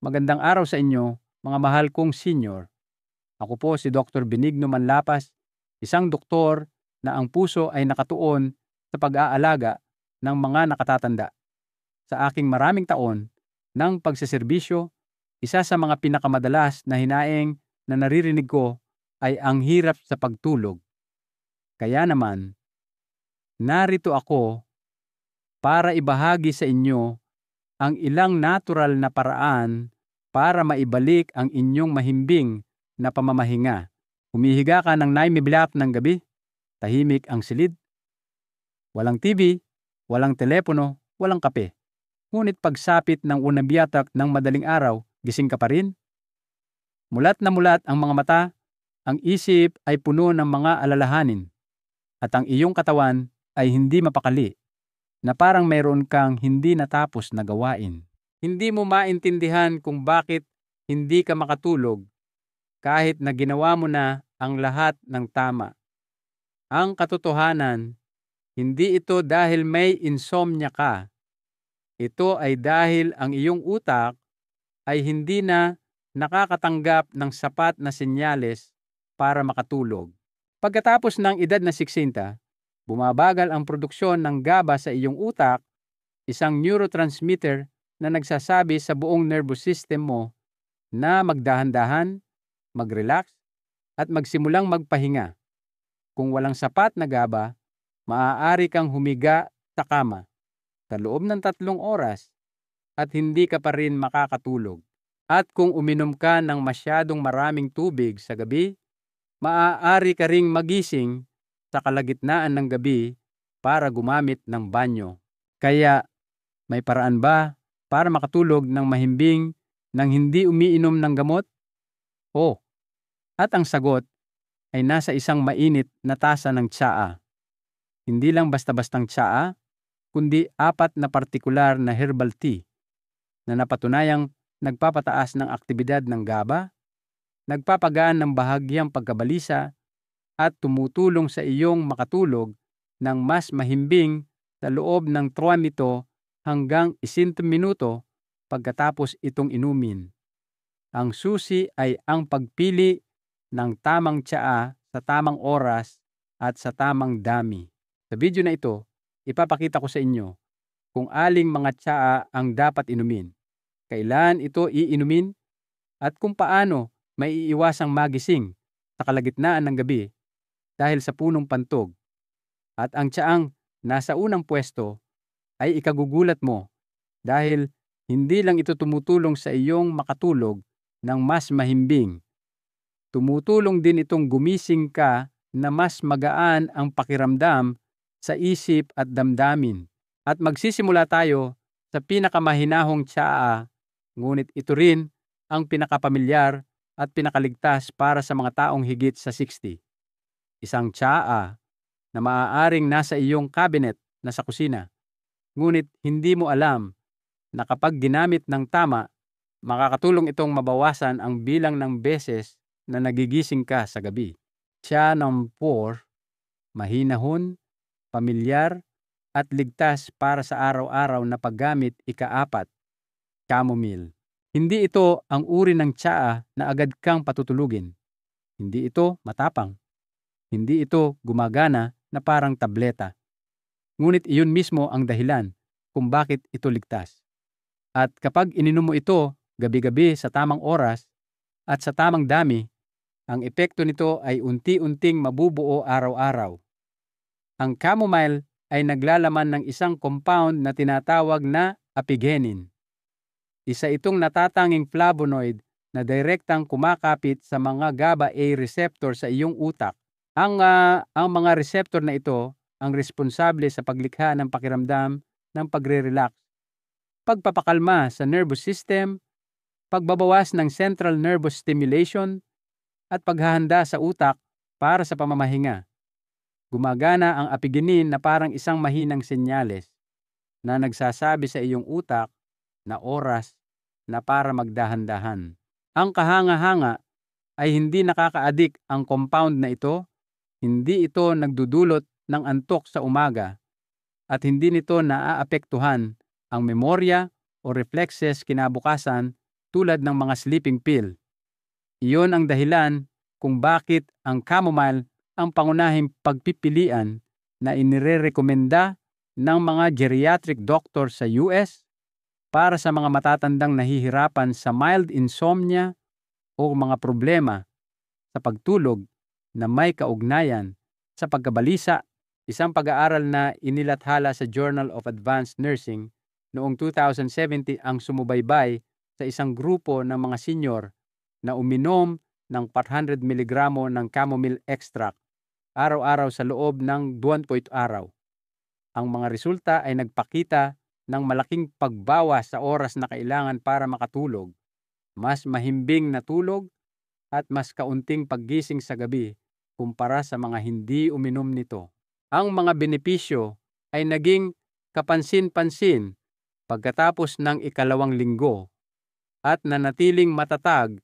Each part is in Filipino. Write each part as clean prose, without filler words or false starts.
Magandang araw sa inyo, mga mahal kong senior. Ako po si Dr. Benigno Manlapas, isang doktor na ang puso ay nakatuon sa pag-aalaga ng mga nakatatanda. Sa aking maraming taon ng pagseserbisyo, isa sa mga pinakamadalas na hinaing na naririnig ko ay ang hirap sa pagtulog. Kaya naman, narito ako para ibahagi sa inyo ang ilang natural na paraan para maibalik ang inyong mahimbing na pamamahinga. Humihiga ka ng 9 ng gabi, tahimik ang silid, walang TV, walang telepono, walang kape. Ngunit pagsapit ng unang biyatak ng madaling araw, gising ka pa rin. Mulat na mulat ang mga mata, ang isip ay puno ng mga alalahanin, at ang iyong katawan ay hindi mapakali, na parang mayroon kang hindi natapos na gawain. Hindi mo maintindihan kung bakit hindi ka makatulog kahit na ginawa mo na ang lahat ng tama. Ang katotohanan, hindi ito dahil may insomnia ka. Ito ay dahil ang iyong utak ay hindi na nakakatanggap ng sapat na senyales para makatulog. Pagkatapos ng edad na 60, bumabagal ang produksyon ng GABA sa iyong utak, isang neurotransmitter na nagsasabi sa buong nervous system mo na magdahan-dahan, mag-relax, at magsimulang magpahinga. Kung walang sapat na GABA, maaari kang humiga sa kama sa loob ng 3 oras at hindi ka pa rin makakatulog. At kung uminom ka ng masyadong maraming tubig sa gabi, maaari ka ring magising sa kalagitnaan ng gabi para gumamit ng banyo. Kaya, may paraan ba para makatulog ng mahimbing nang hindi umiinom ng gamot? O, at ang sagot ay nasa isang mainit na tasa ng tsaa. Hindi lang basta-bastang tsaa, kundi 4 na partikular na herbal tea na napatunayang nagpapataas ng aktibidad ng GABA, nagpapagaan ng bahagyang pagkabalisa, at tumutulong sa iyong makatulog ng mas mahimbing sa loob ng 30 hanggang 60 minuto pagkatapos itong inumin. Ang susi ay ang pagpili ng tamang tsaa sa tamang oras at sa tamang dami. Sa video na ito, ipapakita ko sa inyo kung aling mga tsaa ang dapat inumin, kailan ito iinumin, at kung paano maiiwasang magising sa kalagitnaan ng gabi dahil sa punong pantog. At ang tsaang nasa unang pwesto ay ikagugulat mo dahil hindi lang ito tumutulong sa iyong makatulog ng mas mahimbing. Tumutulong din itong gumising ka na mas magaan ang pakiramdam sa isip at damdamin. At magsisimula tayo sa pinakamahinahong tsaa, ngunit ito rin ang pinakapamilyar at pinakaligtas para sa mga taong higit sa 60. Isang tsaa na maaaring nasa iyong cabinet na sa kusina, ngunit hindi mo alam na kapag ginamit ng tama, makakatulong itong mabawasan ang bilang ng beses na nagigising ka sa gabi. Tsaa ng 4, mahinahon, pamilyar, at ligtas para sa araw-araw na paggamit. 4, chamomile. Hindi ito ang uri ng tsaa na agad kang patutulugin. Hindi ito matapang. Hindi ito gumagana na parang tableta. Ngunit iyon mismo ang dahilan kung bakit ito ligtas. At kapag ininom mo ito gabi-gabi sa tamang oras at sa tamang dami, ang epekto nito ay unti-unting mabubuo araw-araw. Ang chamomile ay naglalaman ng isang compound na tinatawag na apigenin. Isa itong natatanging flavonoid na direktang kumakapit sa mga GABA-A receptor sa iyong utak. Ang mga receptor na ito ang responsable sa paglikha ng pakiramdam ng pagre-relax, pagpapakalma sa nervous system, pagbabawas ng central nervous stimulation, at paghahanda sa utak para sa pamamahinga. Gumagana ang apigenin na parang isang mahinang senyales na nagsasabi sa iyong utak na oras na para magdahan-dahan. Ang kahanga-hanga ay hindi nakaka-addict ang compound na ito, hindi ito nagdudulot ng antok sa umaga, at hindi nito naaapektuhan ang memorya o reflexes kinabukasan tulad ng mga sleeping pill. Iyon ang dahilan kung bakit ang chamomile ang pangunahing pagpipilian na inirerekomenda ng mga geriatric doctor sa US para sa mga matatandang nahihirapan sa mild insomnia o mga problema sa pagtulog na may kaugnayan sa pagkabalisa. Isang pag-aaral na inilathala sa Journal of Advanced Nursing noong 2017 ang sumubaybay sa isang grupo ng mga senior na uminom ng 400 mg ng chamomile extract araw-araw sa loob ng 20 araw. Ang mga resulta ay nagpakita ng malaking pagbawas sa oras na kailangan para makatulog, mas mahimbing na tulog, at mas kaunting paggising sa gabi kumpara sa mga hindi uminom nito. Ang mga benepisyo ay naging kapansin-pansin pagkatapos ng ikalawang linggo at nanatiling matatag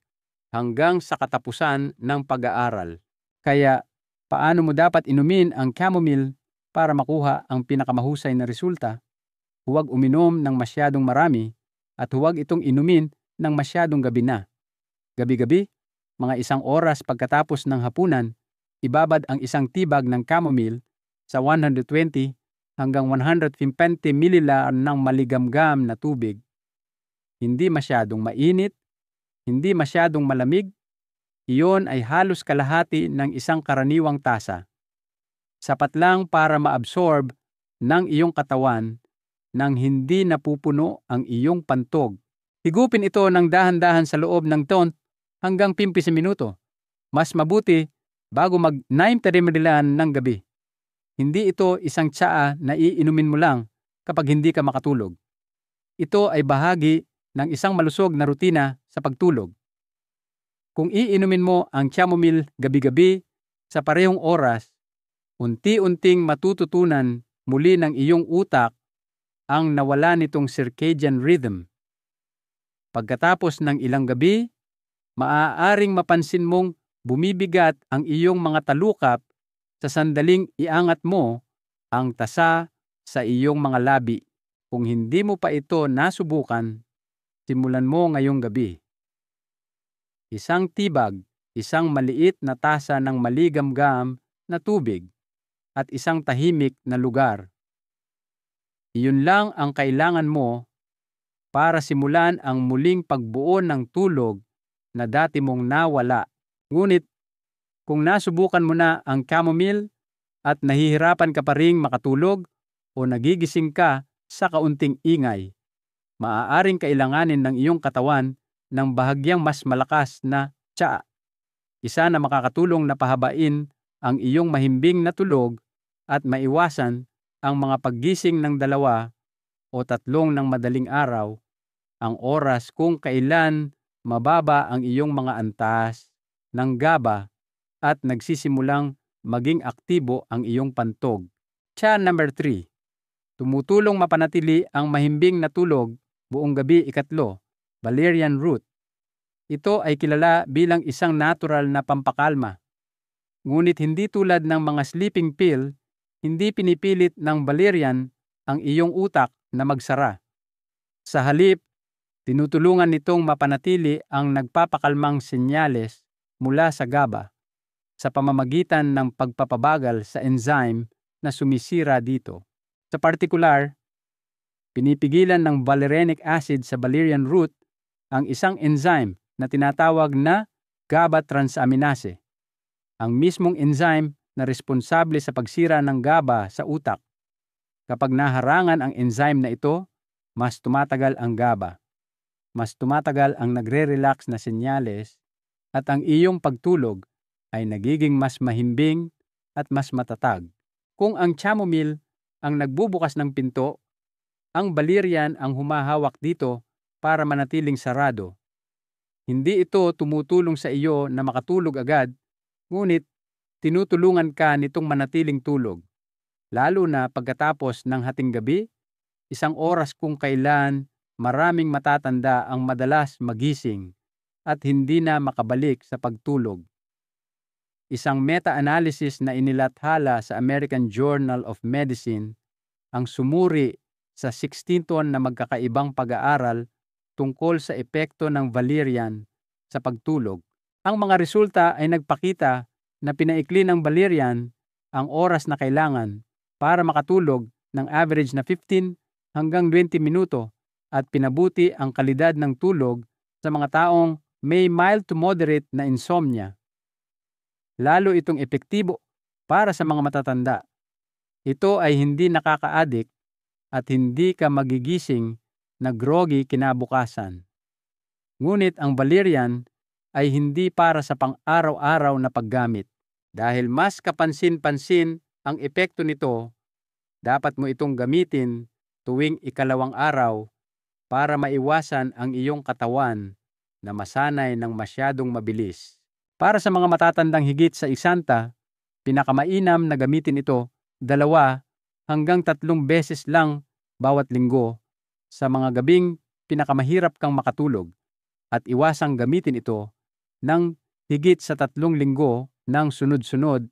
hanggang sa katapusan ng pag-aaral. Kaya, paano mo dapat inumin ang chamomile para makuha ang pinakamahusay na resulta? Huwag uminom ng masyadong marami at huwag itong inumin ng masyadong gabi na. Gabi-gabi, mga 1 oras pagkatapos ng hapunan, ibabad ang isang tibag ng chamomile sa 120 hanggang 150 ml ng maligamgam na tubig. Hindi masyadong mainit, hindi masyadong malamig, iyon ay halos kalahati ng isang karaniwang tasa. Sapat lang para maabsorb ng iyong katawan nang hindi napupuno ang iyong pantog. Higupin ito ng dahan-dahan sa loob ng 10 hanggang 15 minuto. Mas mabuti bago mag-9 ml ng gabi. Hindi ito isang tsaa na iinumin mo lang kapag hindi ka makatulog. Ito ay bahagi ng isang malusog na rutina sa pagtulog. Kung iinumin mo ang chamomile gabi-gabi sa parehong oras, unti-unting matututunan muli ng iyong utak ang nawala nitong circadian rhythm. Pagkatapos ng ilang gabi, maaaring mapansin mong bumibigat ang iyong mga talukap sa sandaling iangat mo ang tasa sa iyong mga labi. Kung hindi mo pa ito nasubukan, simulan mo ngayong gabi. Isang tibag, isang maliit na tasa ng maligamgam na tubig, at isang tahimik na lugar. Iyon lang ang kailangan mo para simulan ang muling pagbuo ng tulog na dati mong nawala. Ngunit kung nasubukan mo na ang chamomile at nahihirapan ka pa ring makatulog o nagigising ka sa kaunting ingay, maaaring kailanganin ng iyong katawan ng bahagyang mas malakas na tsaa. Isa na makakatulong na pahabain ang iyong mahimbing na tulog at maiwasan ang mga paggising ng 2 o 3 ng madaling araw, ang oras kung kailan mababa ang iyong mga antas ng GABA at nagsisimulang maging aktibo ang iyong pantog. Tsa number 3. Tumutulong mapanatili ang mahimbing na tulog buong gabi. 3, valerian root. Ito ay kilala bilang isang natural na pampakalma. Ngunit hindi tulad ng mga sleeping pill, hindi pinipilit ng valerian ang iyong utak na magsara. Sa halip, tinutulungan nitong mapanatili ang nagpapakalmang senyales mula sa GABA sa pamamagitan ng pagpapabagal sa enzyme na sumisira dito. Sa partikular, pinipigilan ng valerianic acid sa valerian root ang isang enzyme na tinatawag na GABA transaminase, ang mismong enzyme na responsable sa pagsira ng GABA sa utak. Kapag naharangan ang enzyme na ito, mas tumatagal ang GABA, mas tumatagal ang nagre-relax na senyales, at ang iyong pagtulog ay nagiging mas mahimbing at mas matatag. Kung ang chamomile ang nagbubukas ng pinto, ang valerian ang humahawak dito para manatiling sarado. Hindi ito tumutulong sa iyo na makatulog agad, ngunit tinutulungan ka nitong manatiling tulog, lalo na pagkatapos ng hating gabi, 1 oras kung kailan maraming matatanda ang madalas magising at hindi na makabalik sa pagtulog. Isang meta-analysis na inilathala sa American Journal of Medicine ang sumuri sa 16 na magkakaibang pag-aaral tungkol sa epekto ng valerian sa pagtulog. Ang mga resulta ay nagpakita na pinaikli ng valerian ang oras na kailangan para makatulog ng average na 15 hanggang 20 minuto at pinabuti ang kalidad ng tulog sa mga taong may mild to moderate na insomnia. Lalo itong epektibo para sa mga matatanda. Ito ay hindi nakaka-addict at hindi ka magigising na groggy kinabukasan. Ngunit ang valerian ay hindi para sa pang-araw-araw na paggamit. Dahil mas kapansin-pansin ang epekto nito, dapat mo itong gamitin tuwing ikalawang araw para maiwasan ang iyong katawan na masanay ng masyadong mabilis. Para sa mga matatandang higit sa isanta, pinakamainam na gamitin ito 2 hanggang 3 beses lang bawat linggo sa mga gabing pinakamahirap kang makatulog at iwasang gamitin ito ng higit sa 3 linggo ng sunod-sunod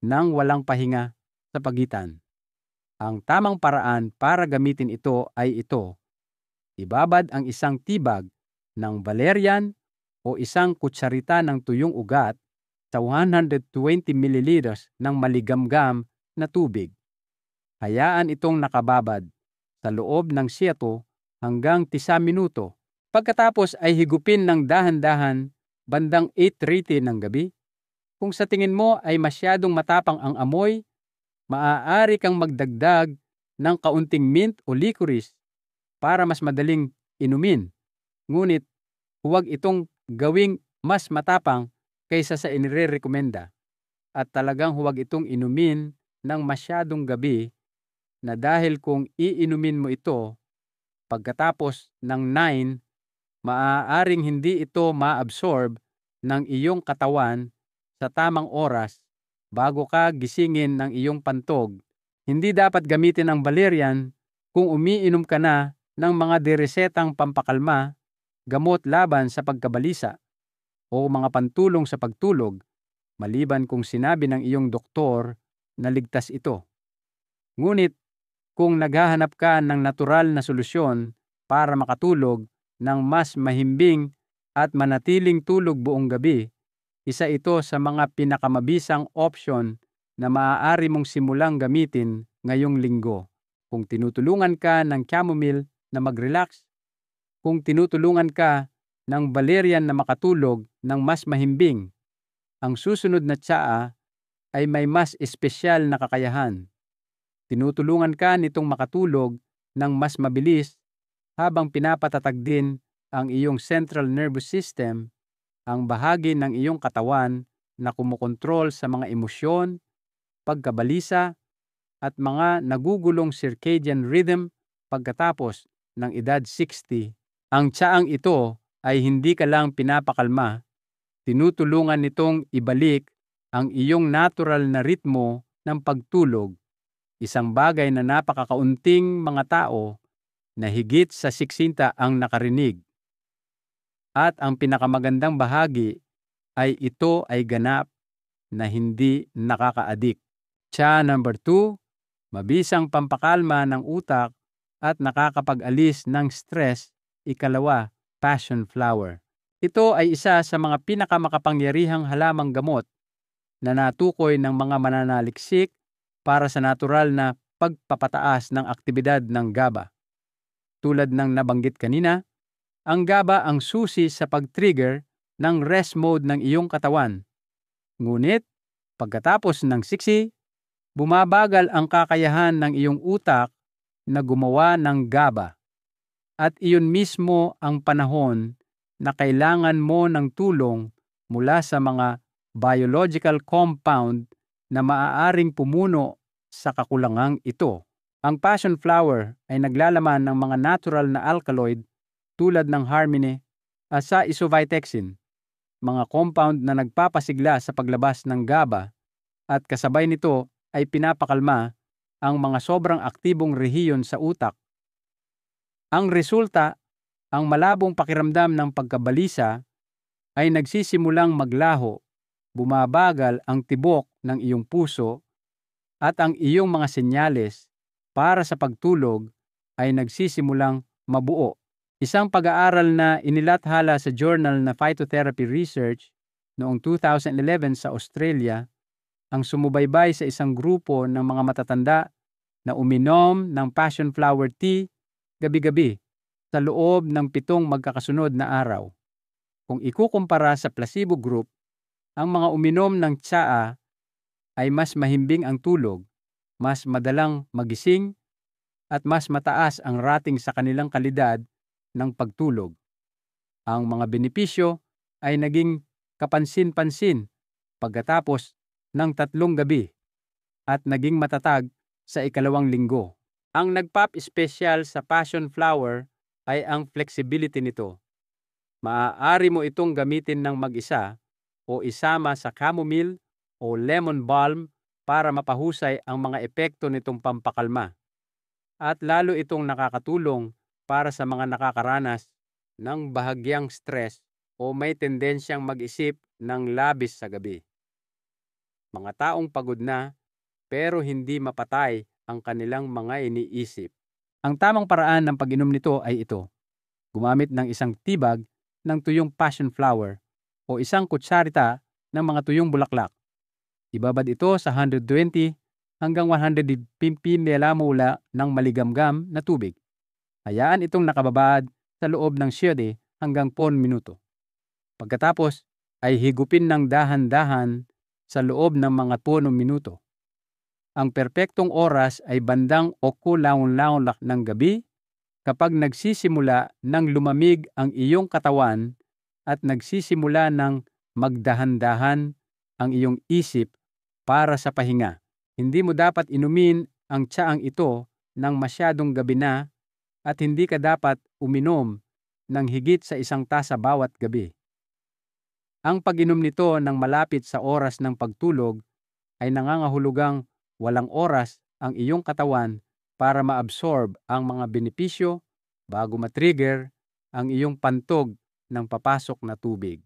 nang walang pahinga sa pagitan. Ang tamang paraan para gamitin ito ay ito. Ibabad ang isang tibag ng valerian o isang kutsarita ng tuyong ugat sa 120 ml ng maligamgam na tubig. Hayaan itong nakababad sa loob ng 7 hanggang 10 minuto. Pagkatapos ay higupin ng dahan-dahan bandang 8:30 ng gabi. Kung sa tingin mo ay masyadong matapang ang amoy, maaari kang magdagdag ng kaunting mint o licorice para mas madaling inumin. Ngunit huwag itong gawing mas matapang kaysa sa inirerekomenda at talagang huwag itong inumin ng masyadong gabi na dahil kung iinumin mo ito pagkatapos ng 9, maaaring hindi ito ma-absorb ng iyong katawan sa tamang oras bago ka gisingin ng iyong pantog. Hindi dapat gamitin ang valerian kung umiinom ka na ng mga diresetang pampakalma, gamot laban sa pagkabalisa, o mga pantulong sa pagtulog, maliban kung sinabi ng iyong doktor na ligtas ito. Ngunit kung naghahanap ka ng natural na solusyon para makatulog ng mas mahimbing at manatiling tulog buong gabi, isa ito sa mga pinakamabisang opsyon na maaari mong simulang gamitin ngayong linggo. Kung tinutulungan ka ng chamomile na mag-relax, kung tinutulungan ka ng valerian na makatulog ng mas mahimbing, ang susunod na tsaa ay may mas espesyal na kakayahan. Tinutulungan ka nitong makatulog ng mas mabilis habang pinapatatag din ang iyong central nervous system, ang bahagi ng iyong katawan na kumokontrol sa mga emosyon, pagkabalisa, at mga nagugulong circadian rhythm pagkatapos ng edad 60. Ang tsaang ito ay hindi ka lang pinapakalma, tinutulungan nitong ibalik ang iyong natural na ritmo ng pagtulog, isang bagay na napakakaunting mga tao na higit sa 60 ang nakarinig. At ang pinakamagandang bahagi ay ito ay ganap na hindi nakaka-addict. Tsa number 2, mabisang pampakalma ng utak at nakakapag-alis ng stress. 2, passion flower. Ito ay isa sa mga pinakamakapangyarihang halamang gamot na natukoy ng mga mananaliksik para sa natural na pagpapataas ng aktibidad ng GABA. Tulad ng nabanggit kanina, ang GABA ang susi sa pag-trigger ng rest mode ng iyong katawan. Ngunit, pagkatapos ng siksi, bumabagal ang kakayahan ng iyong utak na gumawa ng GABA. At iyon mismo ang panahon na kailangan mo ng tulong mula sa mga biological compound na maaaring pumuno sa kakulangang ito. Ang passion flower ay naglalaman ng mga natural na alkaloid tulad ng harmony at sa isovitexin, mga compound na nagpapasigla sa paglabas ng GABA at kasabay nito ay pinapakalma ang mga sobrang aktibong rehiyon sa utak. Ang resulta, ang malabong pakiramdam ng pagkabalisa ay nagsisimulang maglaho, bumabagal ang tibok ng iyong puso at ang iyong mga senyales para sa pagtulog ay nagsisimulang mabuo. Isang pag-aaral na inilathala sa journal na Phytotherapy Research noong 2011 sa Australia ang sumubaybay sa isang grupo ng mga matatanda na uminom ng passion flower tea gabi-gabi sa loob ng 7 magkakasunod na araw. Kung ikukumpara sa placebo group, ang mga uminom ng tsaa ay mas mahimbing ang tulog, mas madalang magising, at mas mataas ang rating sa kanilang kalidad ng pagtulog. Ang mga benepisyo ay naging kapansin-pansin pagkatapos ng 3 gabi at naging matatag sa ikalawang linggo. Ang nagpop special sa passion flower ay ang flexibility nito. Maaari mo itong gamitin ng mag-isa o isama sa chamomile o lemon balm para mapahusay ang mga epekto nitong pampakalma. At lalo itong nakakatulong para sa mga nakakaranas ng bahagyang stress o may tendensyang mag-isip ng labis sa gabi. Mga taong pagod na pero hindi mapatay ang kanilang mga iniisip. Ang tamang paraan ng pag-inom nito ay ito. Gumamit ng isang tibag ng tuyong passion flower o isang kutsarita ng mga tuyong bulaklak. Ibabad ito sa 120 hanggang 150 ml ng maligamgam na tubig. Hayaan itong nakababad sa loob ng 7 hanggang 10 minuto. Pagkatapos ay higupin ng dahan-dahan sa loob ng mga 10 minuto. Ang perpektong oras ay bandang 8:00 ng gabi kapag nagsisimula ng lumamig ang iyong katawan at nagsisimula ng magdahan-dahan ang iyong isip para sa pahinga. Hindi mo dapat inumin ang tsaang ito ng masyadong gabi na at hindi ka dapat uminom ng higit sa 1 tasa bawat gabi. Ang pag-inom nito ng malapit sa oras ng pagtulog ay nangangahulugang walang oras ang iyong katawan para ma-absorb ang mga benepisyo bago ma-trigger ang iyong pantog ng papasok na tubig.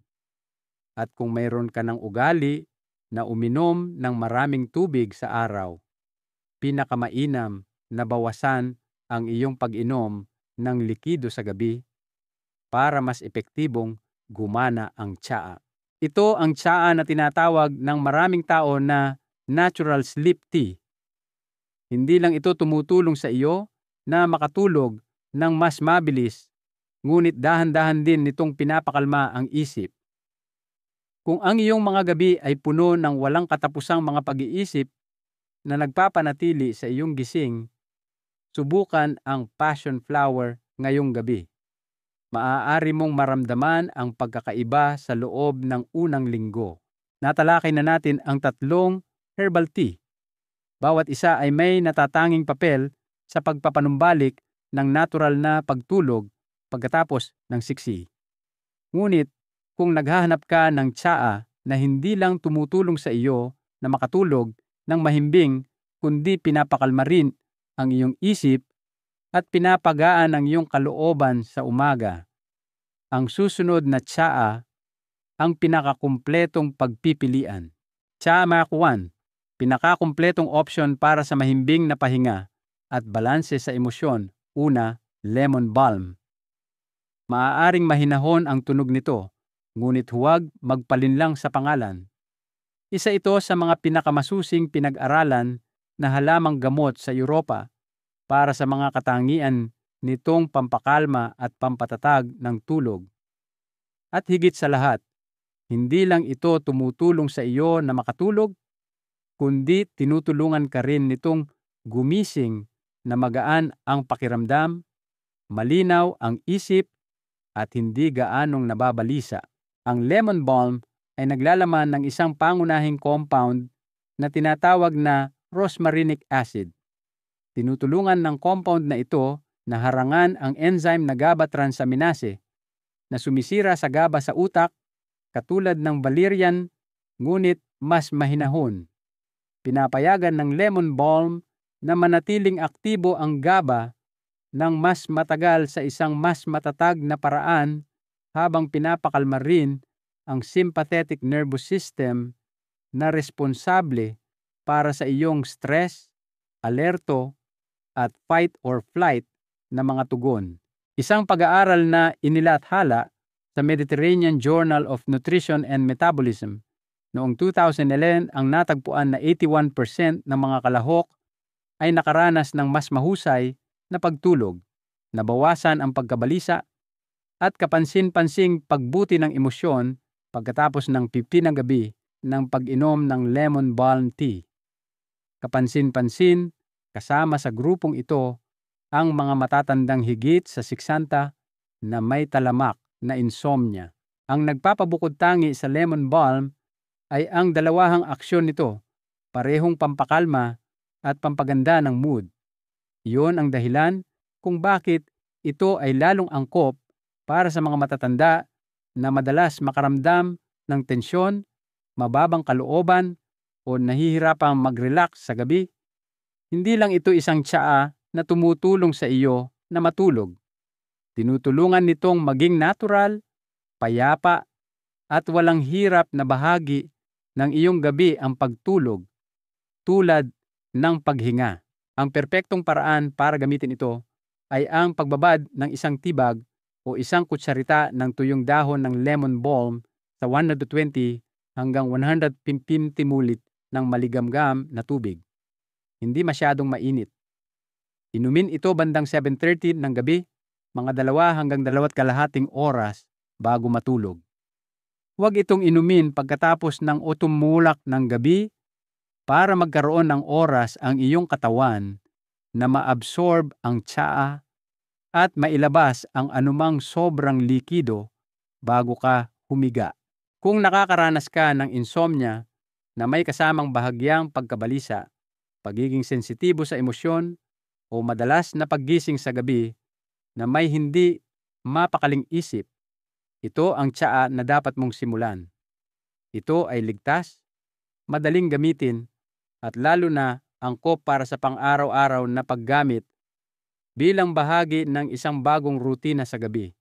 At kung mayroon ka ng ugali na uminom ng maraming tubig sa araw, pinakamainam na bawasan ang iyong pag-inom ng likido sa gabi para mas epektibong gumana ang tsaa. Ito ang tsaa na tinatawag ng maraming tao na natural sleep tea. Hindi lang ito tumutulong sa iyo na makatulog ng mas mabilis, ngunit dahan-dahan din nitong pinapakalma ang isip. Kung ang iyong mga gabi ay puno ng walang katapusang mga pag-iisip na nagpapanatili sa iyong gising, subukan ang passion flower ngayong gabi. Maaari mong maramdaman ang pagkakaiba sa loob ng unang linggo. Natalakay na natin ang 3 herbal tea. Bawat isa ay may natatanging papel sa pagpapanumbalik ng natural na pagtulog pagkatapos ng siksi. Ngunit kung naghahanap ka ng tsaa na hindi lang tumutulong sa iyo na makatulog ng mahimbing kundi pinapakalma rin ang iyong isip at pinapagaan ang iyong kalooban sa umaga, ang susunod na tsaa ang pinakakumpletong pagpipilian. Tsaa Mark 1, pinakakumpletong option para sa mahimbing na pahinga at balanse sa emosyon. Una, lemon balm. Maaaring mahinahon ang tunog nito, ngunit huwag magpalinlang sa pangalan. Isa ito sa mga pinakamasusing pinag-aralan na halamang gamot sa Europa para sa mga katangian nitong pampakalma at pampatatag ng tulog. At higit sa lahat, hindi lang ito tumutulong sa iyo na makatulog, kundi tinutulungan ka rin nitong gumising na magaan ang pakiramdam, malinaw ang isip, at hindi gaanong nababalisa. Ang lemon balm ay naglalaman ng isang pangunahing compound na tinatawag na rosmarinic acid. Tinutulungan ng compound na ito na harangan ang enzyme na GABA transaminase na sumisira sa GABA sa utak katulad ng valerian, ngunit mas mahinahon. Pinapayagan ng lemon balm na manatiling aktibo ang GABA ng mas matagal sa isang mas matatag na paraan habang pinapakalma rin ang sympathetic nervous system na responsable para sa iyong stress, alerto, at fight or flight na mga tugon. Isang pag-aaral na inilathala sa Mediterranean Journal of Nutrition and Metabolism noong 2011 ang natagpuan na 81% ng mga kalahok ay nakaranas ng mas mahusay na pagtulog, nabawasan ang pagkabalisa at kapansin-pansing pagbuti ng emosyon pagkatapos ng 15 ng gabi ng pag-inom ng lemon balm tea. Kapansin-pansin, kasama sa grupong ito ang mga matatandang higit sa 60 na may talamak na insomnia. Ang nagpapabukod tangi sa lemon balm ay ang dalawahang aksyon nito, parehong pampakalma at pampaganda ng mood. Iyon ang dahilan kung bakit ito ay lalong angkop para sa mga matatanda na madalas makaramdam ng tensyon, mababang kalooban o nahihirapang mag-relax sa gabi. Hindi lang ito isang tsaa na tumutulong sa iyo na matulog. Tinutulungan nitong maging natural, payapa, at walang hirap na bahagi ng iyong gabi ang pagtulog, tulad ng paghinga. Ang perpektong paraan para gamitin ito ay ang pagbabad ng isang tibag o isang kutsarita ng tuyong dahon ng lemon balm sa 120 hanggang 150 mulit ng maligamgam na tubig. Hindi masyadong mainit. Inumin ito bandang 7:30 ng gabi, mga 2 hanggang 2.5 oras bago matulog. Huwag itong inumin pagkatapos ng o tumulak ng gabi para magkaroon ng oras ang iyong katawan na maabsorb ang tsaa at mailabas ang anumang sobrang likido bago ka humiga. Kung nakakaranas ka ng insomnia na may kasamang bahagyang pagkabalisa, pagiging sensitibo sa emosyon, o madalas na paggising sa gabi na may hindi mapakaling isip, ito ang tsaa na dapat mong simulan. Ito ay ligtas, madaling gamitin, at lalo na angkop para sa pang-araw-araw na paggamit bilang bahagi ng isang bagong rutina sa gabi.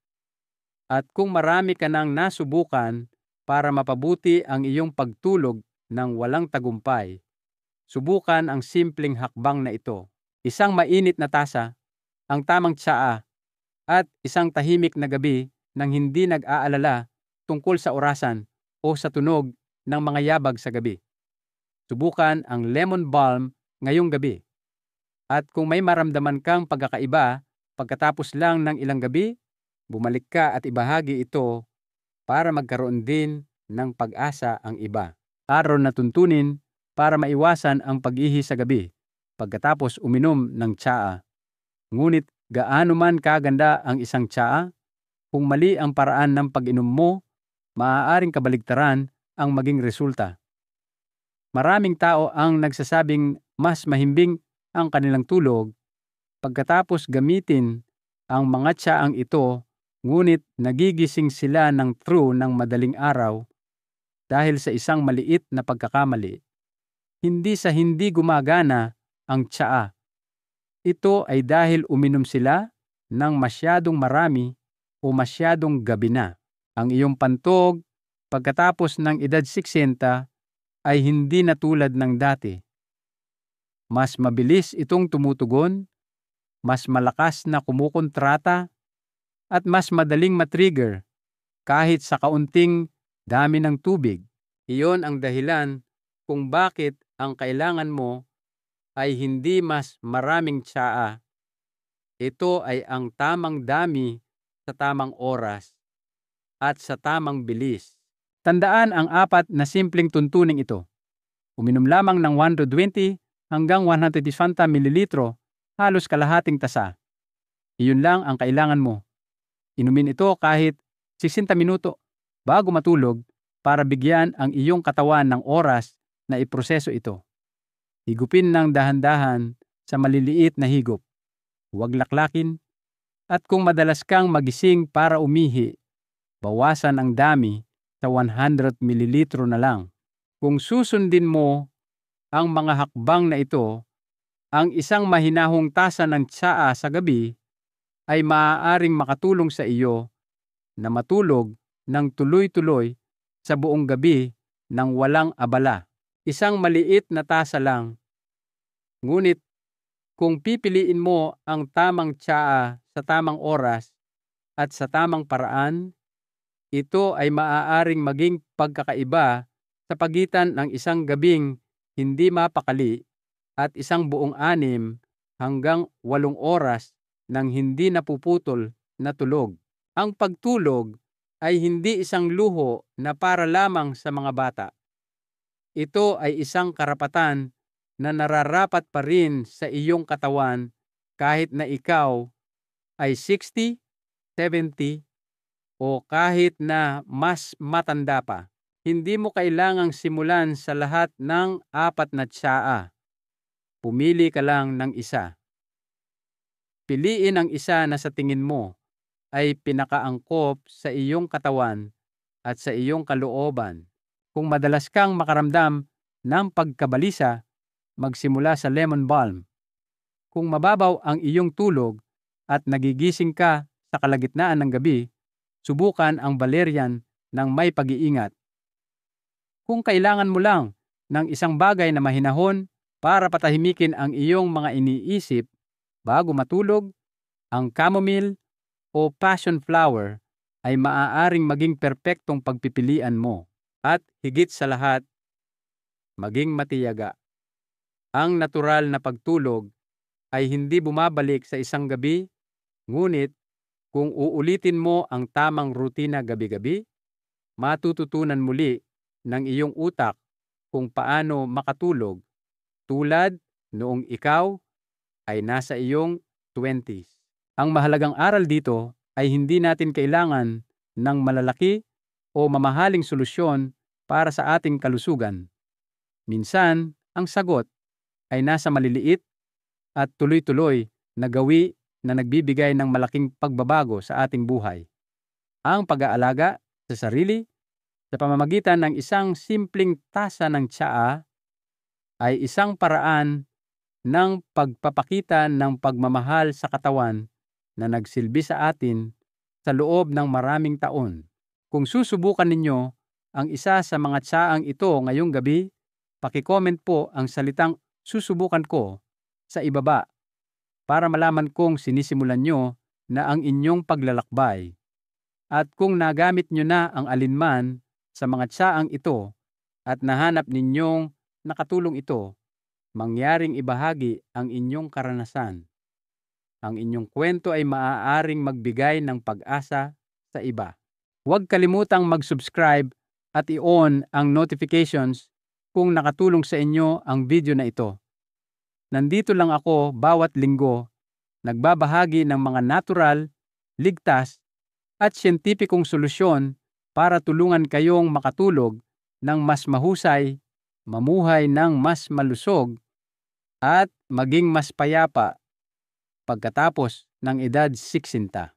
At kung marami ka nang nasubukan para mapabuti ang iyong pagtulog ng walang tagumpay, subukan ang simpleng hakbang na ito. Isang mainit na tasa, ang tamang tsaa, at isang tahimik na gabi nang hindi nag-aalala tungkol sa orasan o sa tunog ng mga yabag sa gabi. Subukan ang lemon balm ngayong gabi. At kung may maramdaman kang pagkakaiba pagkatapos lang ng ilang gabi, bumalik ka at ibahagi ito para magkaroon din ng pag-asa ang iba. Araw na tuntunin para maiwasan ang pag-ihi sa gabi pagkatapos uminom ng tsaa. Ngunit gaano man kaganda ang isang tsaa, kung mali ang paraan ng pag-inom mo, maaaring kabaligtaran ang maging resulta. Maraming tao ang nagsasabing mas mahimbing ang kanilang tulog pagkatapos gamitin ang mga tsaang ito, ngunit nagigising sila ng true ng madaling araw dahil sa isang maliit na pagkakamali. Hindi sa hindi gumagana ang tsaa. Ito ay dahil uminom sila ng masyadong marami o masyadong gabi na. Ang iyong pantog pagkatapos ng edad 60 ay hindi na tulad ng dati. Mas mabilis itong tumutugon, mas malakas na kumukontrata, at mas madaling matrigger kahit sa kaunting dami ng tubig. Iyon ang dahilan kung bakit ang kailangan mo ay hindi mas maraming tsaa. Ito ay ang tamang dami sa tamang oras at sa tamang bilis. Tandaan ang 4 na simpleng tuntuning ito. Uminom lamang ng 120 hanggang 150 mililitro, halos kalahating tasa. Iyon lang ang kailangan mo. Inumin ito kahit 60 minuto bago matulog para bigyan ang iyong katawan ng oras na iproseso ito. Higupin ng dahan-dahan sa maliliit na higop. Huwag laklakin. At kung madalas kang magising para umihi, bawasan ang dami sa 100 mililitro na lang. Kung susundin mo ang mga hakbang na ito, ang isang mahinahong tasa ng tsaa sa gabi ay maaaring makatulong sa iyo na matulog ng tuloy-tuloy sa buong gabi ng walang abala. Isang maliit na tasa lang. Ngunit kung pipiliin mo ang tamang tsaa sa tamang oras, at sa tamang paraan, ito ay maaaring maging pagkakaiba sa pagitan ng isang gabing hindi mapakali at isang buong 6 hanggang 8 oras ng hindi napuputol na tulog. Ang pagtulog ay hindi isang luho na para lamang sa mga bata. Ito ay isang karapatan na nararapat pa rin sa iyong katawan kahit na ikaw ay 60, 70 o kahit na mas matanda pa. Hindi mo kailangang simulan sa lahat ng 4 na tsaa. Pumili ka lang ng isa. Piliin ang isa na sa tingin mo ay pinakaangkop sa iyong katawan at sa iyong kalooban. Kung madalas kang makaramdam ng pagkabalisa, magsimula sa lemon balm. Kung mababaw ang iyong tulog at nagigising ka sa kalagitnaan ng gabi, subukan ang valerian ng may pag-iingat. Kung kailangan mo lang ng isang bagay na mahinahon para patahimikin ang iyong mga iniisip bago matulog, ang chamomile o passion flower ay maaaring maging perpektong pagpipilian mo. At higit sa lahat, maging matiyaga. Ang natural na pagtulog ay hindi bumabalik sa isang gabi, ngunit kung uulitin mo ang tamang rutina gabi-gabi, matututunan muli ng iyong utak kung paano makatulog tulad noong ikaw ay nasa iyong 20s. Ang mahalagang aral dito ay hindi natin kailangan ng malalaki o mamahaling solusyon para sa ating kalusugan. Minsan, ang sagot ay nasa maliliit at tuloy-tuloy na gawi na nagbibigay ng malaking pagbabago sa ating buhay. Ang pag-aalaga sa sarili sa pamamagitan ng isang simpleng tasa ng tsaa ay isang paraan ng pagpapakita ng pagmamahal sa katawan na nagsilbi sa atin sa loob ng maraming taon. Kung susubukan ninyo ang isa sa mga tsaang ito ngayong gabi, paki-comment po ang salitang susubukan ko sa ibaba para malaman kong sinisimulan nyo na ang inyong paglalakbay. At kung nagamit nyo na ang alinman sa mga tsaang ito at nahanap ninyong nakatulong ito, mangyaring ibahagi ang inyong karanasan. Ang inyong kwento ay maaaring magbigay ng pag-asa sa iba. Huwag kalimutang mag-subscribe at i-on ang notifications kung nakatulong sa inyo ang video na ito. Nandito lang ako bawat linggo, nagbabahagi ng mga natural, ligtas, at siyentipikong solusyon para tulungan kayong makatulog ng mas mahusay, mamuhay ng mas malusog, at maging mas payapa pagkatapos ng edad 60.